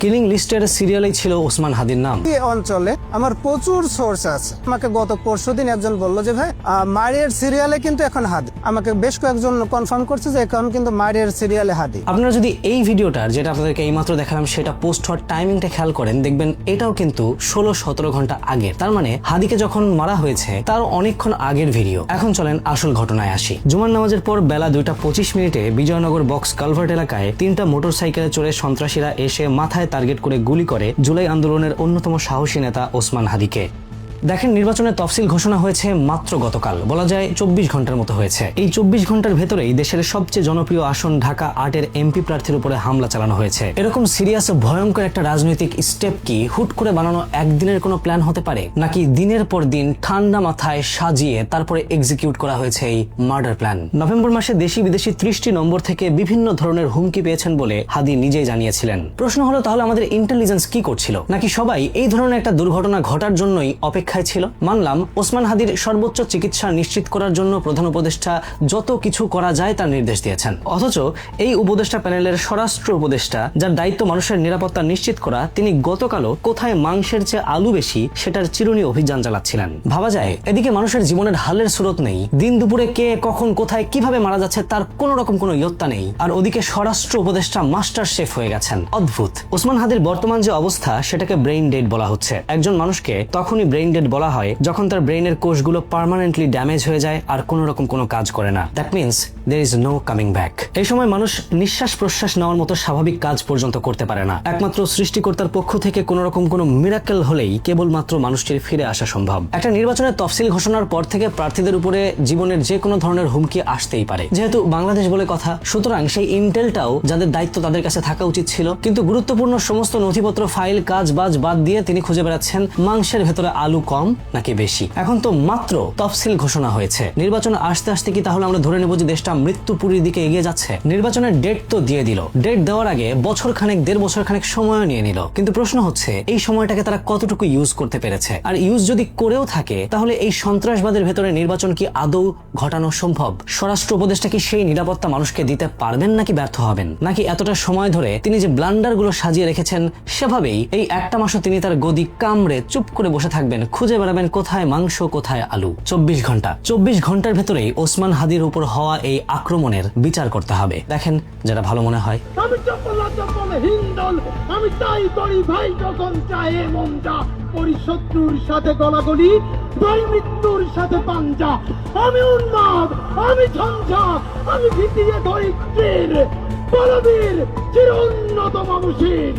Killing লিস্টের সিরিয়ালেই ছিল ওসমান হাদির নাম। এই অঞ্চলে আমার প্রচুর সোর্স আছে। আমাকে গত পরশুদিন একজন বললো যে ভাই মারিয়ার সিরিয়ালে কিন্তু এখন হাদি। আমাকে বেশ কয়েকজন কনফার্ম করছে যে এখন কিন্তু মারিয়ার সিরিয়ালে হাদি। আপনারা যদি এই ভিডিওটার যেটা আপনাদেরকে এইমাত্র দেখালাম সেটা পোস্ট হওয়ার টাইমিংটা খেয়াল করেন, দেখবেন এটাও কিন্তু 16-17 ঘন্টা আগের। তার মানে হাদিকে যখন মারা হয়েছে তার অনেকক্ষণ আগের ভিডিও। এখন চলেন আসল ঘটনায় আসি। জুমার নামাজের পর বেলা 2:25 বিজয়নগর বক্স কালভার্ট এলাকায় 3টা মোটরসাইকেলে চড়ে সন্ত্রাসীরা এসে মাথায় টার্গেট করে গুলি করে জুলাই আন্দোলনের অন্যতম সাহসী নেতা ওসমান হাদিকে। দেখেন, নির্বাচনের তফসিল ঘোষণা হয়েছে মাত্র গতকাল, বলা যায় 24 ঘন্টার মতো হয়েছে। এই 24 ঘন্টার ভেতরেই দেশের সবচেয়ে জনপ্রিয় আসন ঢাকা 8-এর এমপি প্রার্থীর উপরে হামলা চালানো হয়েছে। এরকম সিরিয়াস ও ভয়ঙ্কর একটা রাজনৈতিক স্টেপ কি হুট করে বানানো একদিনের কোনো প্ল্যান হতে পারে, নাকি দিনের পর দিন ঠান্ডা মাথায় সাজিয়ে তারপরে এক্সিকিউট করা হয়েছে এই মার্ডার প্ল্যান? নভেম্বর মাসে দেশি বিদেশি 30টি নম্বর থেকে বিভিন্ন ধরনের হুমকি পেয়েছেন বলে হাদি নিজেই জানিয়েছিলেন। প্রশ্ন হলো, তাহলে আমাদের ইন্টেলিজেন্স কি করছিল? নাকি সবাই এই ধরনের একটা দুর্ঘটনা ঘটার জন্যই অপেক্ষায় ছিল? মানলাম ওসমান হাদির সর্বোচ্চ চিকিৎসা নিশ্চিত করার জন্য প্রধান উপদেষ্টা যত কিছু করা যায় তার নির্দেশ দিয়েছেন, অথচ এই উপদেষ্টা প্যানেলের স্বরাষ্ট্র উপদেষ্টা, যার দায়িত্ব মানুষের নিরাপত্তা নিশ্চিত করা, তিনি গতকালও কোথায় মাংসের চেয়ে আলু বেশি সেটার চিরুনি অভিযান চালাচ্ছিলেন। ভাবা যায়, এদিকে মানুষের জীবনের হালের সুরত নেই, দিন দুপুরে কে কখন কোথায় কিভাবে মারা যাচ্ছে তার কোন রকম কোনো ইয়ত্তা নেই, আর ওদিকে স্বরাষ্ট্র উপদেষ্টা মাস্টার শেফ হয়ে গেছেন। অদ্ভুত। ওসমান হাদির বর্তমান যে অবস্থা সেটাকে ব্রেইন ডেড বলা হচ্ছে। একজন মানুষকে তখনই ব্রেইন ডেড বলা হয় যখন তার ব্রেইনের কোষগুলো পার্মানেন্টলি ড্যামেজ হয়ে যায় আর কোন রকম কোনো কাজ করে না। That means there is no coming back. এই সময় মানুষ নিঃশ্বাস প্রশ্বাস নেওয়ার মতো স্বাভাবিক কাজ পর্যন্ত করতে পারে না। একমাত্র সৃষ্টিকর্তার পক্ষ থেকে কোন রকম কোনো মিরাকেল হলেই কেবলমাত্র মানুষটির ফিরে আসা সম্ভব। একটা নির্বাচনের তফসিল ঘোষণার পর থেকে প্রার্থীদের উপরে জীবনের যে কোনো ধরনের হুমকি আসতেই পারে। যেহেতু বাংলাদেশ বলে কথা, সুতরাং সেই ইন্টেলটাও যাদের দায়িত্ব তাদের কাছে থাকা উচিত ছিল। কিন্তু গুরুত্বপূর্ণ সমস্ত নথিপত্র, ফাইল, কাজ বাজ বাদ দিয়ে তিনি খুঁজে বেড়াচ্ছেন মাংসের ভেতরে আলু কম নাকি বেশি। এখন তো মাত্র তফসিল ঘোষণা হয়েছে, নির্বাচন আসতে আসতে কি তাহলে আমরা ধরে নেব যে দেশটা মৃত্যুপুরীর দিকে এগিয়ে যাচ্ছে? নির্বাচনের ডেট তো দিয়ে দিল, ডেট দেওয়ার আগে বছর খানেক 1.5 বছর খানেক সময় নিয়ে নিল। কিন্তু প্রশ্ন হচ্ছে, এই সময়টাকে তারা কতটুকু ইউজ করতে পেরেছে? আর ইউজ যদি করেও থাকে, তাহলে এই সন্ত্রাসবাদের ভেতরে নির্বাচন কি আদৌ ঘটানো সম্ভব? স্বরাষ্ট্র উপদেষ্টা কি সেই নিরাপত্তা মানুষকে দিতে পারবেন নাকি ব্যর্থ হবেন? নাকি এতটা সময় ধরে তিনি যে ব্লান্ডার গুলো সাজিয়ে রেখেছেন সেভাবেই এই একটা মাসও তিনি তার গদি কামড়ে চুপ করে বসে থাকবেন, খুঁজে বেড়াবেন কোথায় মাংস কোথায় আলু? 24 ঘন্টার ভেতরেই ওসমান হাদির উপর হওয়া এই আক্রমণের বিচার করতে হবে। দেখেন, যেটা ভালো মনে হয়। আমি তাই করি ভাই, যখন চায় মনটা করি শত্রুর সাথে গলাগলি, ভাই মৃত্যুর সাথে পাঞ্জা। আমি উন্মাদ, আমি ঝঞ্ঝা, আমি ভিতিয়ে ধরিত্রীর বলবীর চির উন্নত মামুষীর।